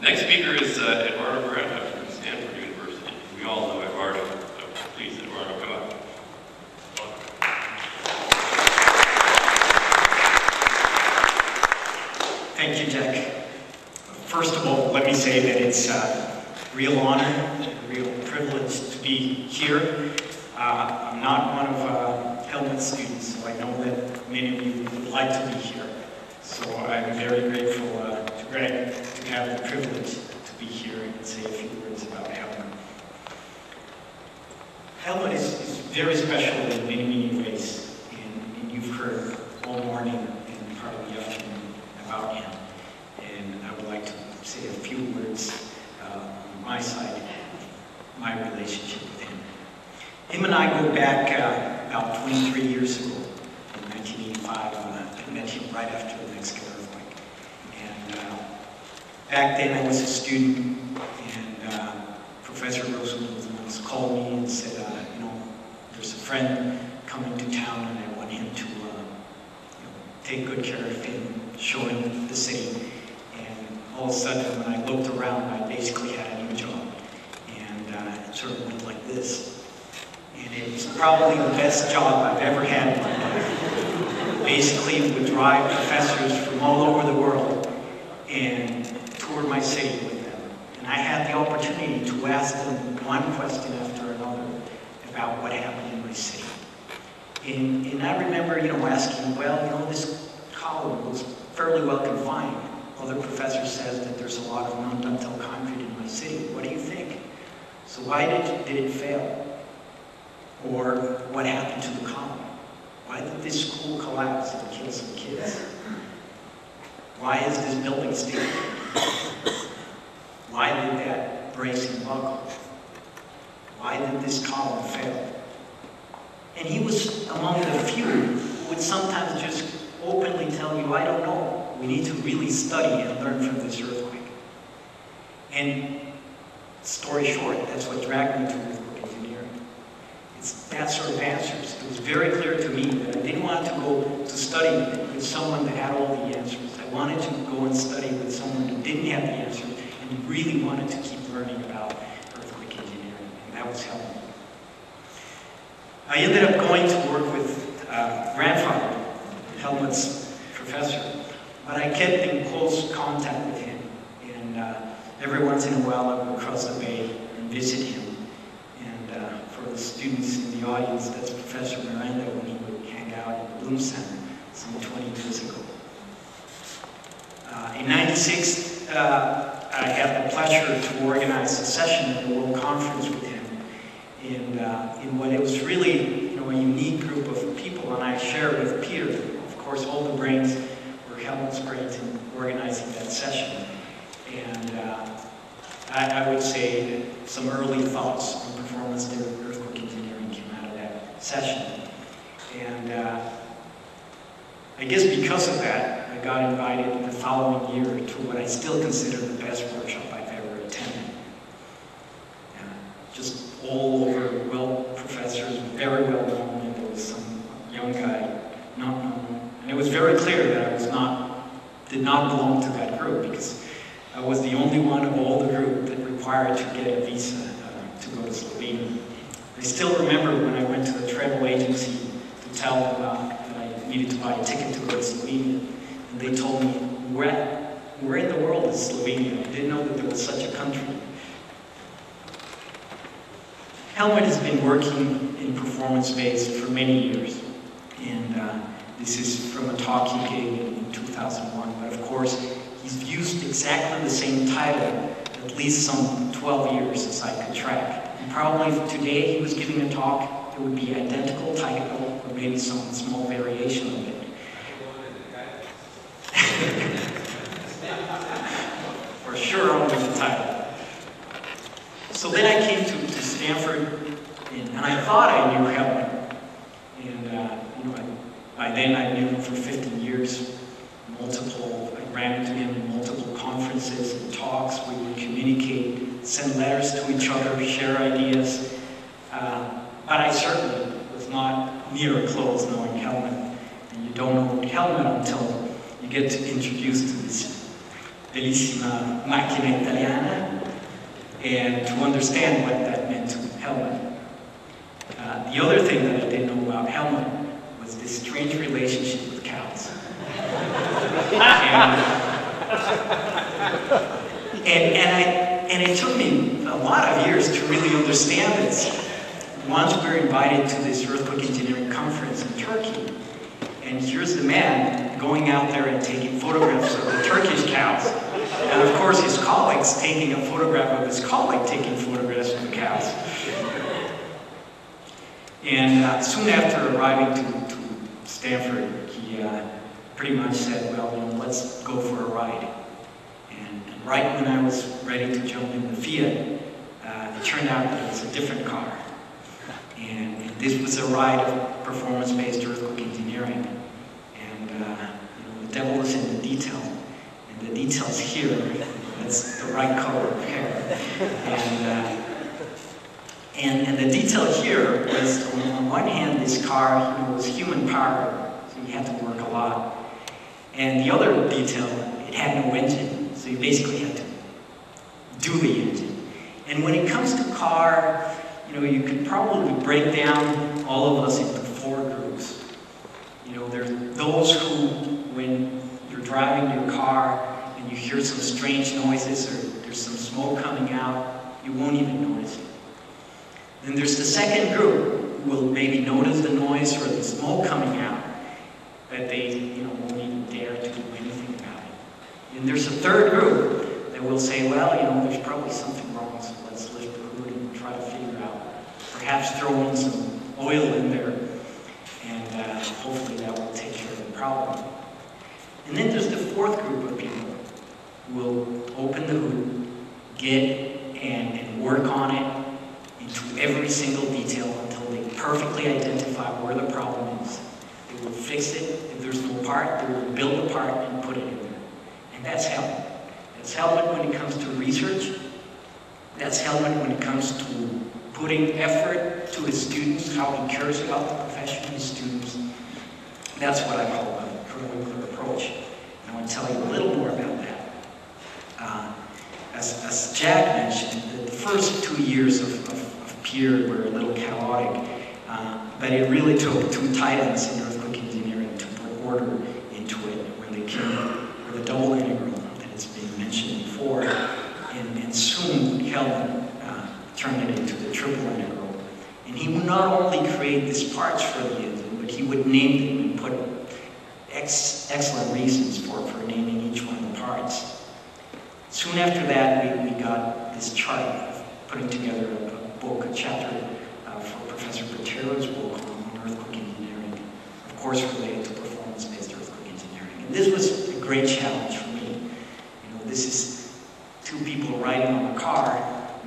Next speaker is Eduardo Miranda from Stanford University. We all know Eduardo, so please, Eduardo, come up. Thank you, Jack. First of all, let me say that it's a real honor and a real privilege to be here. I'm not one of Helmut's students, so I know that many of you would like to be here. So I'm very grateful to Greg to have the privilege to be here and say a few words about Helmut. Helmut is very special in many, many ways, and you've heard all morning and part of the afternoon about him. And I would like to say a few words on my side, my relationship with him. Him and I go back about 23 years ago, in 1985. I met him right after the Mexican earthquake. And back then I was a student, and Professor Roosevelt called me and said, you know, there's a friend coming to town and I want him to take good care of him, show him the city. And all of a sudden, when I looked around, I basically had a new job. And it sort of went like this. And it was probably the best job I've ever had in my life. Basically, would drive professors from all over the world and tour my city with them. And I had the opportunity to ask them one question after another about what happened in my city. And I remember, asking, well, this column was fairly well confined. Other professor says that there's a lot of non-ductile concrete in my city. What do you think? So why did it fail? Or what happened to the column? Why did this school collapse and kill some kids? Why is this building standing? Why did that bracing buckle? Why did this column fail? And he was among the few who would sometimes just openly tell you, I don't know. We need to really study and learn from this earthquake. And story short, that's what dragged me to earthquake engineering. It's that sort of answers. It was very clear to me that I didn't want to go to study with someone that had all the answers. I wanted to go and study with someone who didn't have the answers and really wanted to keep learning about earthquake engineering. And that was Helmut. I ended up going to work with grandfather, Helmut's professor, but I kept in close contact with him. And every once in a while I would cross the bay and visit him. And for the students in the audience, that's Professor Miranda when he would hang out at the Bloom Center some 20 years ago. In '96, I had the pleasure to organize a session at the World Conference with him. In what it was really, a unique group of people, and I shared with Peter, of course, all the brains were Helmut's brains in organizing that session. And I would say that some early thoughts on performance earthquake engineering came out of that session. And I guess because of that, I got invited the following year to what I still consider the best workshop I've ever attended. Just all over, professors, very well known, and there was some young guy not known. And it was very clear that I did not belong to that group, because I was the only one of all the group that required to get a visa to go to Slovenia. I still remember when I went to the travel agency to tell them that I needed to buy a ticket to go to Slovenia, and they told me, where in the world is Slovenia? I didn't know that there was such a country. Helmut has been working in performance-based for many years, and this is from a talk he gave in 2001, but of course he's used exactly the same title at least some 12 years as I could track. And probably if today he was giving a talk, it would be identical title or maybe some small variation of it. For sure only the title. So then I came to Stanford, and I thought I knew Helmut. And by then I knew him for 15 years. I ran into him in multiple conferences and talks. We would communicate, send letters to each other, share ideas. But I certainly was not near close knowing Helmut. And you don't know Helmut until you get introduced to this bellissima macchina italiana, and to understand what that meant to Helmut. The other thing that I didn't know about Helmut was this strange relationship with cows. And it took me a lot of years to really understand this. Once we were invited to this earthquake engineering conference in Turkey, and here's the man going out there and taking photographs of the Turkish cows. And of course his colleagues taking a photograph of his colleague taking photographs of the cows. And soon after arriving to Stanford, he pretty much said, well, you know, let's go for a ride. And right when I was ready to jump in the Fiat, it turned out that it was a different car. And this was a ride of performance-based earthquake engineering. And you know, the devil is in the detail. And the detail's here. That's the right color of hair. And the detail here was, on one hand, this car, you know, was human-powered, so you had to work a lot. And the other detail, it had no engine, so you basically had to do the engine. And when it comes to car, you know, you could probably break down all of us into 4 groups. You know, there's those who, when you're driving your car and you hear some strange noises or there's some smoke coming out, you won't even notice it. Then there's the second group who will maybe notice the noise or the smoke coming out, but they, you know, won't even dare to do anything about it. And there's a third group that will say, well, you know, there's probably something wrong, so let's lift the hood and try to figure out. Perhaps throw in some oil in there, and hopefully that will take care of the problem. And then there's the fourth group of people who will open the hood, get and work on it into every single detail until they perfectly identify where the problem is. They will fix it. If there's no part, they will build a part and put it in there. And that's Helmut. That's Helmut when it comes to research. That's Helmut when it comes to putting effort to his students, how he cares about the profession of his students. That's what I call the Krawinkler approach. And I want to tell you a little more about that. As Jack mentioned, the first 2 years of Peer were a little chaotic, but it really took 2 titans in earthquake engineering to put order into it when they came with the double integral that has been mentioned before. And soon Helmut turned it into the triple integral. And he would not only create these parts for the engine, but he would name them and put excellent reasons for naming each one of the parts. Soon after that, we got this chart of putting together a book, a chapter for Professor Patero's book on earthquake engineering, of course related to performance-based earthquake engineering. And this was a great challenge for me. You know, this is 2 people riding on a car.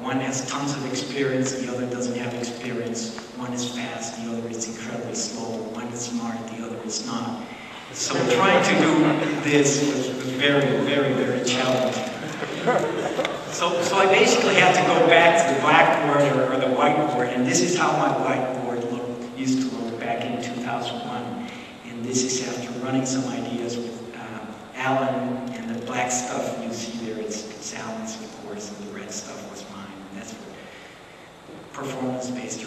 One has tons of experience, the other doesn't have experience. One is fast, the other is incredibly slow. One is smart, the other is not. So trying to do this was very, very, very challenging. So I basically had to go back to the blackboard or the whiteboard, and this is how my whiteboard used to look back in 2001. And this is after running some ideas with Alan, and the black stuff you see there, it's Alan's, of course, and the red stuff was mine. And that's what performance-based